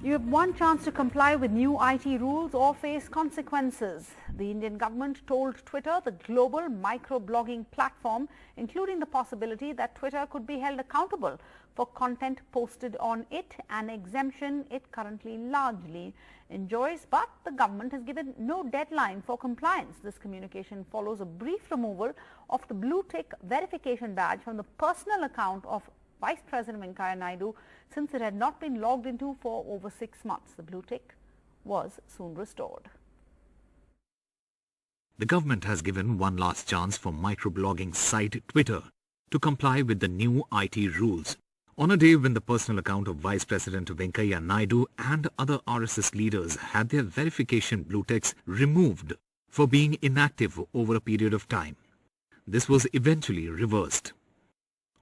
You have one chance to comply with new IT rules or face consequences. The Indian government told Twitter, the global microblogging platform, including the possibility that Twitter could be held accountable for content posted on it, an exemption it currently largely enjoys. But the government has given no deadline for compliance. This communication follows a brief removal of the blue tick verification badge from the personal account of Vice President Venkaiah Naidu, since it had not been logged into for over 6 months. The blue tick was soon restored. The government has given one last chance for microblogging site Twitter to comply with the new IT rules. On a day when the personal account of Vice President Venkaiah Naidu and other RSS leaders had their verification blue ticks removed for being inactive over a period of time. This was eventually reversed.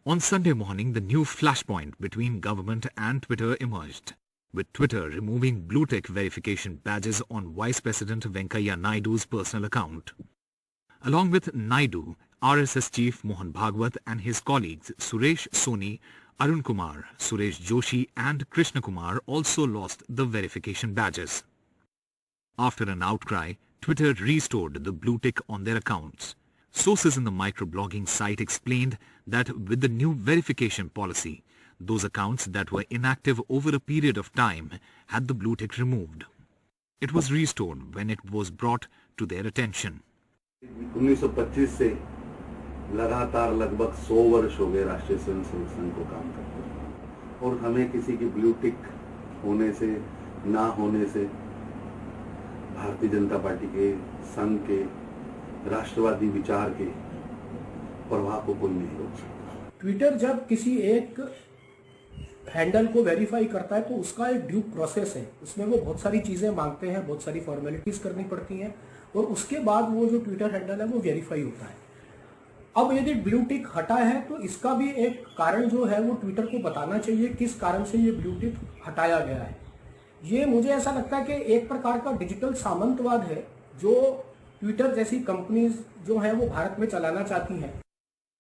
On Sunday morning, the new flashpoint between government and Twitter emerged, with Twitter removing blue-tick verification badges on Vice President Venkaiah Naidu's personal account. Along with Naidu, RSS chief Mohan Bhagwat and his colleagues Suresh Soni, Arun Kumar, Suresh Joshi and Krishna Kumar also lost the verification badges. After an outcry, Twitter restored the blue-tick on their accounts. Sources in the microblogging site explained that with the new verification policy, those accounts that were inactive over a period of time had the blue tick removed. It was restored when it was brought to their attention. 1925 से लगातार लगभग 100 वर्ष हो गए राष्ट्रीय स्वयंसेवक संघ को काम करते हैं और हमें किसी की ब्लू टिक होने से ना होने से भारतीय जनता पार्टी के संघ के राष्ट्रवादी विचार के प्रभाव को कोई नहीं रोक सकता। ट्विटर जब किसी एक हैंडल को वेरीफाई करता है तो उसका एक ड्यू प्रोसेस है, उसमें वो बहुत सारी चीजें मांगते हैं, बहुत सारी फॉर्मेलिटीज करनी पड़ती हैं और उसके बाद वो जो ट्विटर हैंडल है वो वेरीफाई होता है। अब यदि ब्लू टिक हटा है तो इसका भी एक कारण जो है वो ट्विटर को बताना चाहिए किस कारण से ये ब्लू टिक हटाया गया है। ये मुझे ऐसा लगता है कि एक प्रकार का डिजिटल सामंतवाद है जो ट्विटर जैसी कंपनीज जो है वो भारत में चलाना चाहती हैं।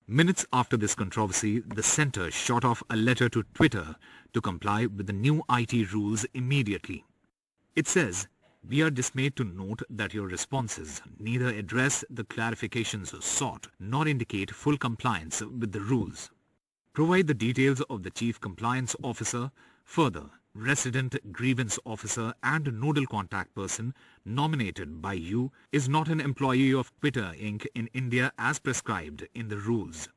Minutes after this controversy, the centre shot off a letter to Twitter to comply with the new IT rules immediately. It says, "We are dismayed to note that your responses neither address the clarifications sought nor indicate full compliance with the rules. Provide the details of the Chief Compliance Officer. Further, resident grievance officer and nodal contact person nominated by you is not an employee of Twitter Inc. in India as prescribed in the rules.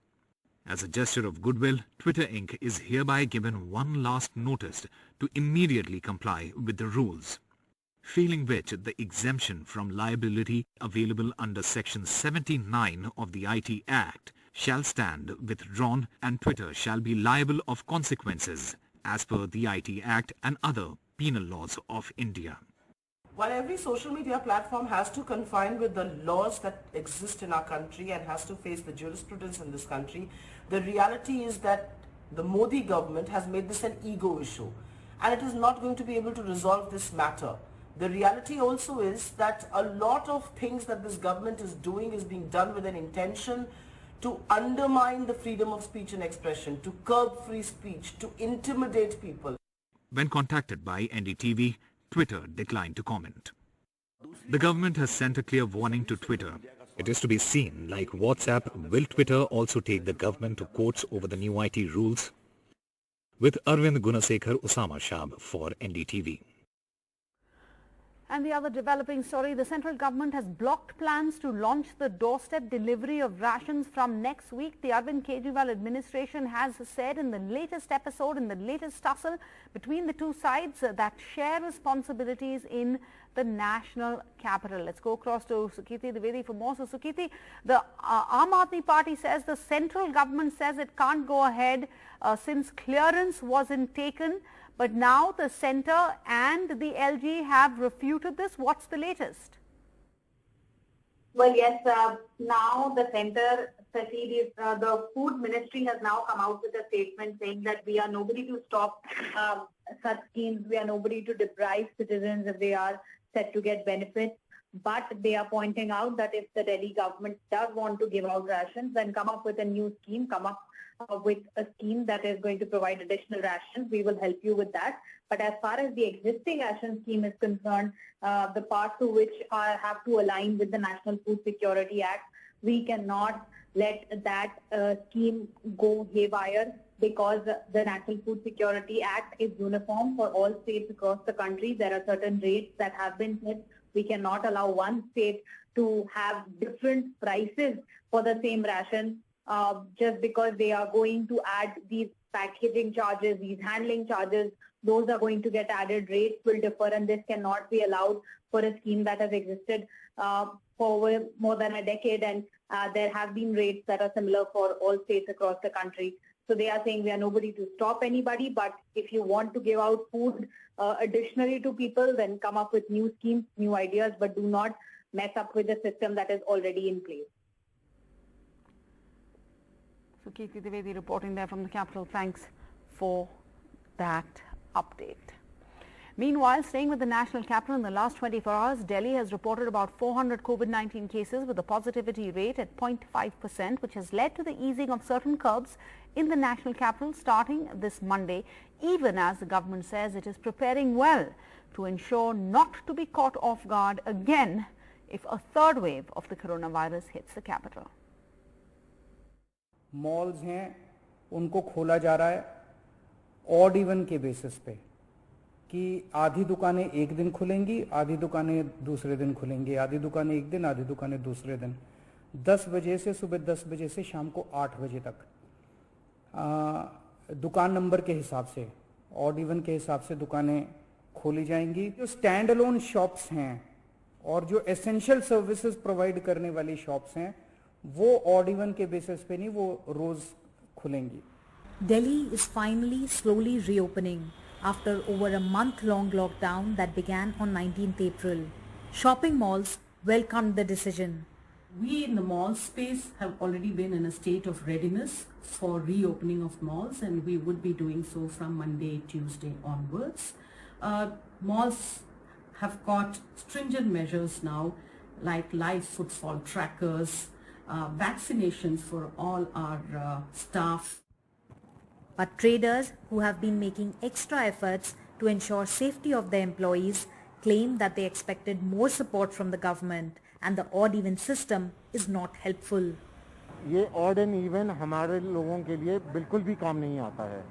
As a gesture of goodwill, Twitter Inc. is hereby given one last notice to immediately comply with the rules, failing which the exemption from liability available under Section 79 of the IT Act shall stand withdrawn and Twitter shall be liable of consequences as per the IT Act and other penal laws of India." While every social media platform has to confine with the laws that exist in our country and has to face the jurisprudence in this country, the reality is that the Modi government has made this an ego issue and it is not going to be able to resolve this matter. The reality also is that a lot of things that this government is doing is being done with an intention to undermine the freedom of speech and expression, to curb free speech, to intimidate people. When contacted by NDTV, Twitter declined to comment. The government has sent a clear warning to Twitter. It is to be seen, like WhatsApp, will Twitter also take the government to courts over the new IT rules? With Arvind Gunasekhar Usama Shab for NDTV. And the other developing story, the central government has blocked plans to launch the doorstep delivery of rations from next week. The Arvind Kejriwal administration has said in the latest episode, in the latest tussle between the two sides that share responsibilities in the national capital. Let's go across to Sukirti Dwivedi for more. So Sukirti, the Aam Aadmi Party says the central government says it can't go ahead since clearance wasn't taken. But now the centre and the LG have refuted this. What's the latest? Well, yes, now the centre, especially the food ministry has now come out with a statement saying that we are nobody to stop such schemes. We are nobody to deprive citizens if they are set to get benefits. But they are pointing out that if the Delhi government does want to give out rations, then come up with a new scheme, come up with a scheme that is going to provide additional rations. We will help you with that. But as far as the existing ration scheme is concerned, the parts to which have to align with the National Food Security Act, we cannot let that scheme go haywire, because the National Food Security Act is uniform for all states across the country. There are certain rates that have been set. We cannot allow one state to have different prices for the same ration just because they are going to add these packaging charges, these handling charges. Those are going to get added, rates will differ, and this cannot be allowed for a scheme that has existed for more than a decade, and there have been rates that are similar for all states across the country. So they are saying we are nobody to stop anybody, but if you want to give out food additionally to people, then come up with new schemes, new ideas, but do not mess up with the system that is already in place. So Kirti Dwivedi reporting there from the capital. Thanks for that update. Meanwhile, staying with the national capital, in the last 24 hours, Delhi has reported about 400 COVID-19 cases with a positivity rate at 0.5%, which has led to the easing of certain curbs in the national capital starting this Monday, even as the government says it is preparing well to ensure not to be caught off guard again if a third wave of the coronavirus hits the capital. Malls हैं उनको खोला जा रहा है odd even के basis पे कि आधी दुकानें एक दिन खुलेंगी, आधी दुकानें दूसरे दिन खुलेंगी, आधी दुकानें एक दिन, आधी दुकानें दूसरे दिन, 10 बजे से सुबह 10 बजे से शाम को 8 बजे तक दुकान नंबर के हिसाब से, ऑड इवन के हिसाब से दुकानें खोली जाएंगी। जो स्टैंड अलोन शॉप्स हैं और जो एसेंशियल सर्विसेज प्रोवाइड करने वाली शॉप्स हैं वो ऑड इवन के बेसिस पे नहीं, वो रोज खुलेंगी। Delhi is finally slowly reopening after over a month-long lockdown that began on 19th April. Shopping malls welcomed the decision. We in the mall space have already been in a state of readiness for reopening of malls, and we would be doing so from Monday, Tuesday onwards. Malls have got stringent measures now, like live footfall trackers, vaccinations for all our staff. But traders who have been making extra efforts to ensure safety of their employees claim that they expected more support from the government and the odd even system is not helpful. ये odd and even हमारे लोगों के लिए बिल्कुल भी काम नहीं आता है।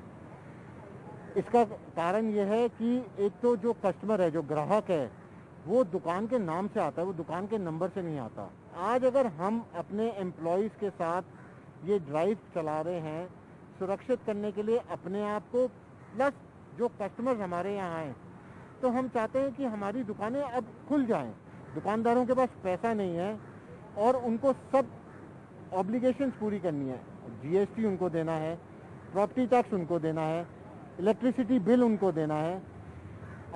इसका कारण ये है कि एक तो जो कस्टमर है, जो ग्राहक है, वो दुकान के नाम से आता है, वो दुकान के नंबर से नहीं आता। आज अगर हम अपने एम्प्लॉयज़ के साथ ये ड्राइव चला रहे हैं सुरक्षित करने के लिए अपने आप को, प्लस जो कस्टमर्स हमारे यहाँ हैं, तो हम चाहते हैं कि हमारी दुकानें अब खुल जाएं। दुकानदारों के पास पैसा नहीं है और उनको सब ऑब्लिगेशंस पूरी करनी है। जीएसटी उनको देना है, प्रॉपर्टी टैक्स उनको देना है, इलेक्ट्रिसिटी बिल उनको देना है,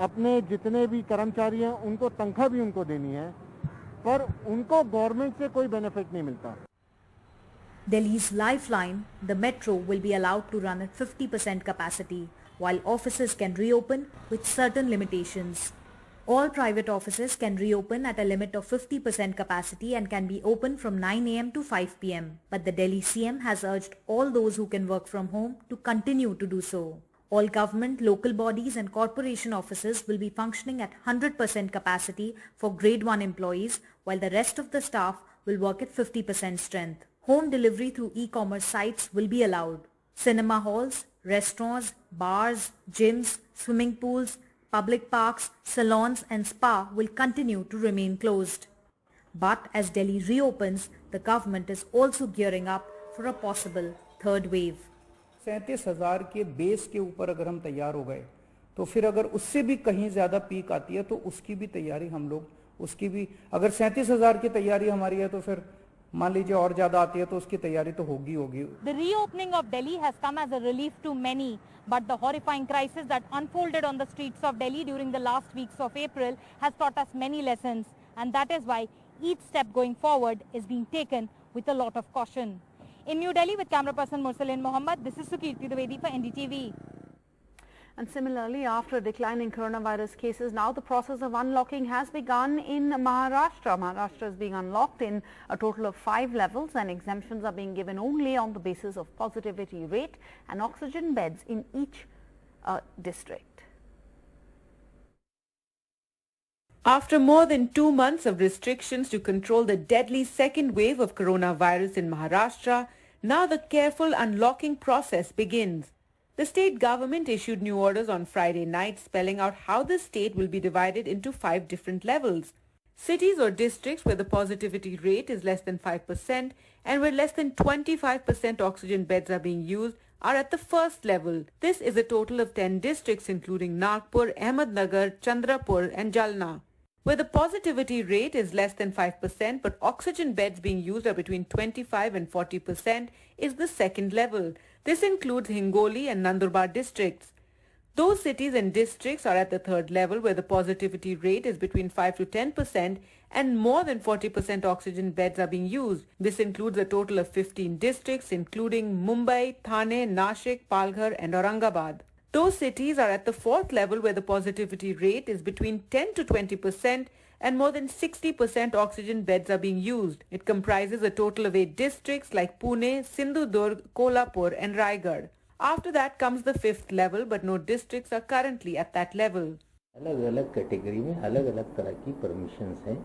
अपने जितने भी कर्मचारी हैं उनको तनख्वाह भी उनको देनी है, पर उनको गवर्नमेंट से कोई बेनिफिट नहीं मिलता। Delhi's lifeline, the metro, will be allowed to run at 50% capacity, while offices can reopen with certain limitations. All private offices can reopen at a limit of 50% capacity and can be open from 9 am to 5 pm. But the Delhi CM has urged all those who can work from home to continue to do so. All government, local bodies and corporation offices will be functioning at 100% capacity for grade 1 employees, while the rest of the staff will work at 50% strength. Home delivery through e-commerce sites will be allowed. Cinema halls, restaurants, bars, gyms, swimming pools, public parks, salons and spa will continue to remain closed. But as Delhi reopens, the government is also gearing up for a possible third wave. 37,000 के base के ऊपर अगर हम तैयार हो गए तो फिर अगर उससे भी कहीं ज्यादा पीक आती है तो उसकी भी तैयारी हम लोग, उसकी भी अगर 37,000 की तैयारी हमारी है तो फिर मान लीजिए और ज्यादा आती है तो उसकी तैयारी तो होगी। The reopening of Delhi has come as a relief to many, but the horrifying crisis that unfolded on the streets of Delhi during the last weeks of April has taught us many lessons, and that is why each step going forward is being taken with a lot of caution. In New Delhi with camera person Mursaleen Mohammed, this is Sukirti Dwivedi for NDTV. And similarly, after a decline in coronavirus cases, now the process of unlocking has begun in Maharashtra. Maharashtra is being unlocked in a total of 5 levels, and exemptions are being given only on the basis of positivity rate and oxygen beds in each district. After more than 2 months of restrictions to control the deadly second wave of coronavirus in Maharashtra, now the careful unlocking process begins. The state government issued new orders on Friday night spelling out how the state will be divided into 5 different levels. Cities or districts where the positivity rate is less than 5% and where less than 25% oxygen beds are being used are at the first level. This is a total of 10 districts including Nagpur, Ahmednagar, Chandrapur and Jalna. Where the positivity rate is less than 5% but oxygen beds being used are between 25 and 40% is the second level. This includes Hingoli and Nandurbar districts. Those cities and districts are at the third level where the positivity rate is between 5 to 10% and more than 40% oxygen beds are being used. This includes a total of 15 districts including Mumbai, Thane, Nashik, Palghar and Aurangabad. Those cities are at the fourth level where the positivity rate is between 10 to 20% and more than 60% oxygen beds are being used. It comprises a total of 8 districts like Pune, Sindhudurg, Kolhapur and Raigad. After that comes the fifth level, but no districts are currently at that level. अलग-अलग category में अलग-अलग तरह की permissions हैं,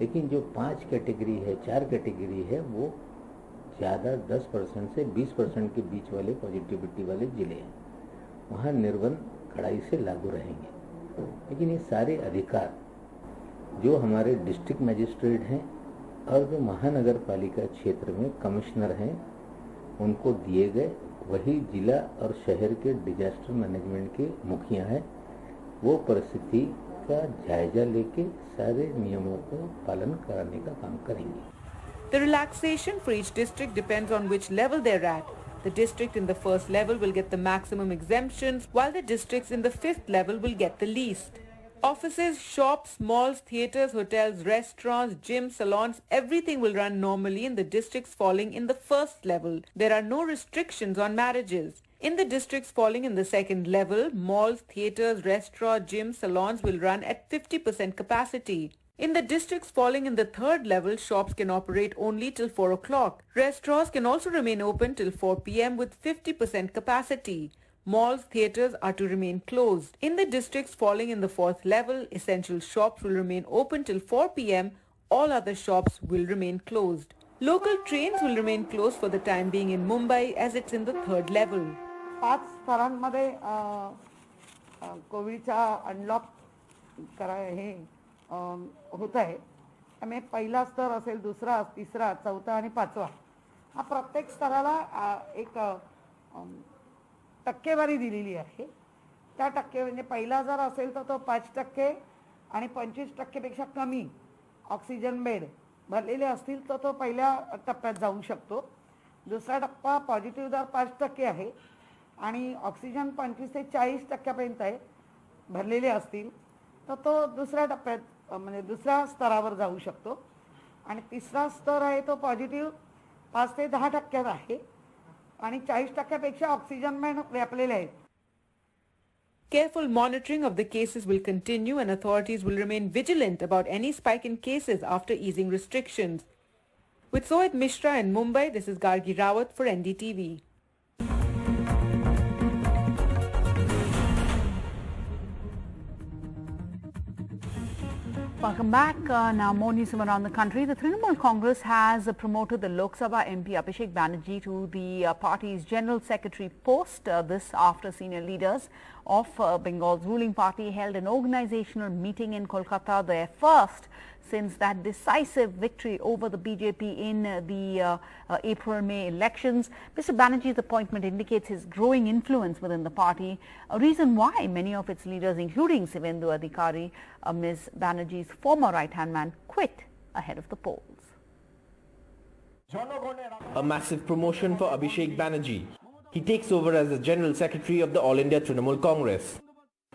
लेकिन जो 5 category है, 4 category है, वो ज़्यादा 10% से 20% के बीच वाले पॉजिटिविटी वाले जिले हैं, वहाँ निर्बंध कड़ाई से लागू रहेंगे। लेकिन ये सारे अधिकार जो हमारे डिस्ट्रिक्ट मजिस्ट्रेट हैं और जो महानगर पालिका क्षेत्र में कमिश्नर हैं उनको दिए गए, वही जिला और शहर के डिजास्टर मैनेजमेंट के मुखिया हैं, वो परिस्थिति का जायजा लेके सारे नियमों को पालन कराने का काम करेंगे। The relaxation for each district depends on which level they're at. The district in the first level will get the maximum exemptions, while the districts in the fifth level will get the least. Offices, shops, malls, theatres, hotels, restaurants, gyms, salons, everything will run normally in the districts falling in the first level. There are no restrictions on marriages. In the districts falling in the second level, malls, theatres, restaurants, gyms, salons will run at 50% capacity. In the districts falling in the third level, shops can operate only till 4 o'clock. Restaurants can also remain open till 4 p.m. with 50% capacity. Malls, theatres are to remain closed. In the districts falling in the fourth level, essential shops will remain open till 4 p.m. All other shops will remain closed. Local trains will remain closed for the time being in Mumbai as it's in the third level. 5 स्तरांमध्ये कोविडचा unlock हे होत आहे। त्यामुळे पहिला स्तर असेल, दुसरा, तिसरा, चौथा आणि पाचवा हा प्रत्येक स्तराला एक टक्केवारी दिलेली आहे। त्या टक्के म्हणजे पहिला जर असेल तर तो 5% आणि 25% पेक्षा कमी ऑक्सिजन बेड भरलेले असतील तर तो पहिल्या टप्प्यात जाऊ शकतो। दुसरा टप्पा पॉझिटिव्ह दर 5% आहे आणि ऑक्सिजन 25 ते 40% पर्यंत आहे भरलेले असतील तर तो दुसऱ्या टप्प्यात म्हणजे दुसऱ्या स्तरावर जाऊ शकतो आणि तिसरा स्तर आहे तो पॉझिटिव्ह 5 ते 10% आहे आणि 40% पेक्षा ऑक्सिजन बेड व्यापलेले आहेत। Careful monitoring of the cases will continue and authorities will remain vigilant about any spike in cases after easing restrictions. With Sohit Mishra in Mumbai, this is Gargi Rawat for NDTV. Welcome back. Now more news from around the country. The Trinamool Congress has promoted the Lok Sabha MP Abhishek Banerjee to the party's General Secretary post. This after senior leaders of Bengal's ruling party held an organizational meeting in Kolkata, their first since that decisive victory over the BJP in the April-May elections. Mr. Banerjee's appointment indicates his growing influence within the party, a reason why many of its leaders, including Shivendu Adhikari, Ms. Banerjee's former right-hand man, quit ahead of the polls. A massive promotion for Abhishek Banerjee. He takes over as the General Secretary of the All India Trinamool Congress.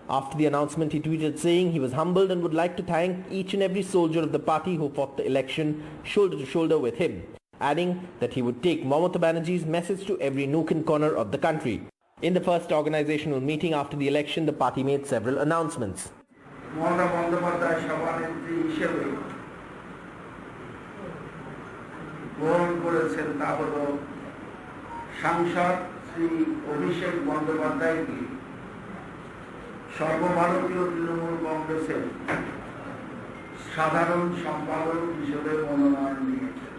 After the announcement, he tweeted saying he was humbled and would like to thank each and every soldier of the party who fought the election shoulder to shoulder with him, adding that he would take Mamata Banerjee's message to every nook and corner of the country. In the first organizational meeting after the election, the party made several announcements. Mamata Bandyopadhyay সভানেত্রী হিসেবে গ্রহণ করেছেন তা হল সাংসদ শ্রী অভিষেক বন্দ্যোপাধ্যায়কে সর্বভারতীয় তৃণমূল কংগ্রেসের সাধারণ সম্পাদক হিসেবে মনোনয়ন দিয়েছেন।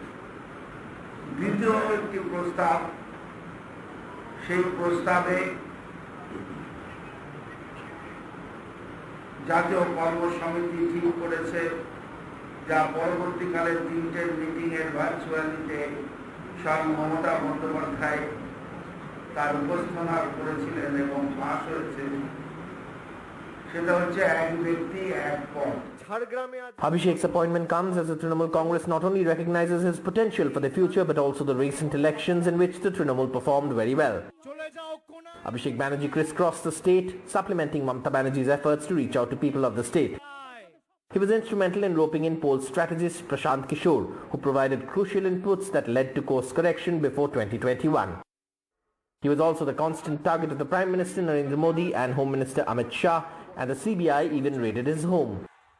দ্বিতীয় একটি প্রস্তাব, সেই প্রস্তাবে জাতীয় কর্মসমিতি ঠিক করেছে, যা পরবর্তীকালে 3টে মিটিংয়ের ভার্চুয়ালিতে স্বয়ং মমতা বন্দ্যোপাধ্যায় তার উপস্থাপনা করেছিলেন এবং পাস হয়েছে। সেটা হচ্ছে এক ব্যক্তি এক পদ। Abhishek's appointment comes as the Trinamool Congress not only recognizes his potential for the future but also the recent elections in which the Trinamool performed very well. Abhishek Banerjee crisscrossed the state, supplementing Mamata Banerjee's efforts to reach out to people of the state. He was instrumental in roping in poll strategist Prashant Kishore, who provided crucial inputs that led to course correction before 2021. He was also the constant target of the Prime Minister Narendra Modi and Home Minister Amit Shah, and the CBI even raided his home.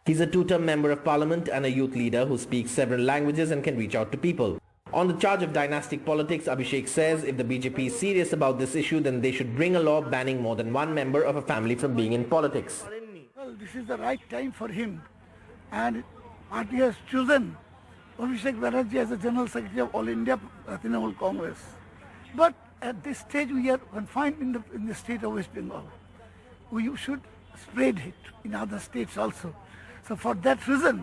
He's a two-term member of parliament and a youth leader who speaks several languages and can reach out to people. On the charge of dynastic politics, Abhishek says if the BJP is serious about this issue, then they should bring a law banning more than one member of a family from being in politics. Well, this is the right time for him, and party has chosen Abhishek Banerjee as the General Secretary of All India Trinamool Congress. But at this stage we are confined in the state of West Bengal. We should spread it in other states also. So for that reason,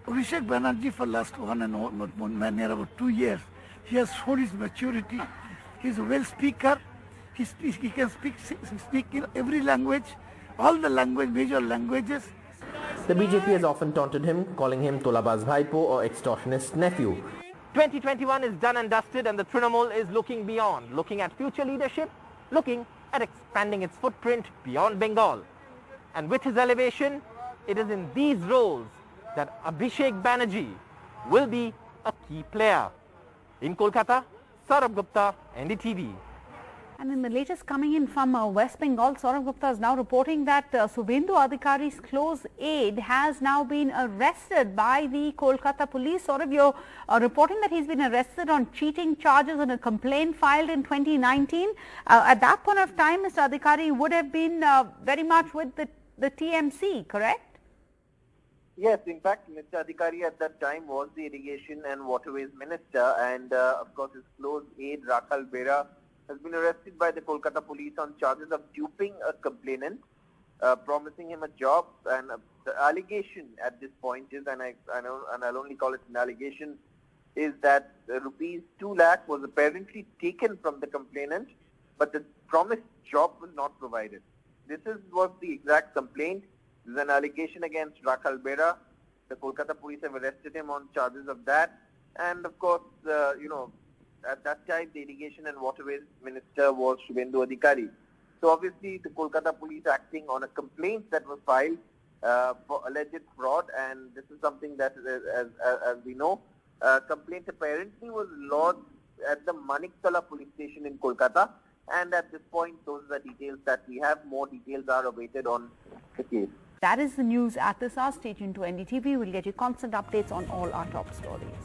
Abhishek Banerjee for last about 2 years, he has shown his maturity. He is a well speaker. He can speak in every language, all the major languages. The BJP has often taunted him, calling him Tolabaz Bhaipo or extortionist nephew. 2021 is done and dusted, and the Trinamool is looking beyond, looking at future leadership, looking at expanding its footprint beyond Bengal. And with his elevation, it is in these roles that Abhishek Banerjee will be a key player. In Kolkata, Saurabh Gupta, NDTV. And in the latest coming in from West Bengal, Saurabh Gupta is now reporting that Subhendu Adhikari's close aide has now been arrested by the Kolkata police. Saurabh, you're reporting that he's been arrested on cheating charges on a complaint filed in 2019. At that point of time, Mr. Adhikari would have been very much with the TMC, correct? Yes, in fact, Mr. Adhikari at that time was the Irrigation and Waterways Minister, and of course his close aide Rakhal Bera has been arrested by the Kolkata police on charges of duping a complainant, promising him a job, and the allegation at this point is, and I'll only call it an allegation, is that rupees 2 lakh was apparently taken from the complainant, but the promised job was not provided. This was the exact complaint. There's an allegation against Rakhal Bera. The Kolkata police have arrested him on charges of that, and of course, at that time, the Irrigation and Waterways Minister was Subhendu Adhikari. So obviously, the Kolkata police acting on a complaint that was filed for alleged fraud, and this is something that, as we know, complaint apparently was lodged at the Maniktala police station in Kolkata, and at this point, those are the details that we have. More details are awaited on the case. That is the news at this hour. Stay tuned to NDTV. We'll get you constant updates on all our top stories.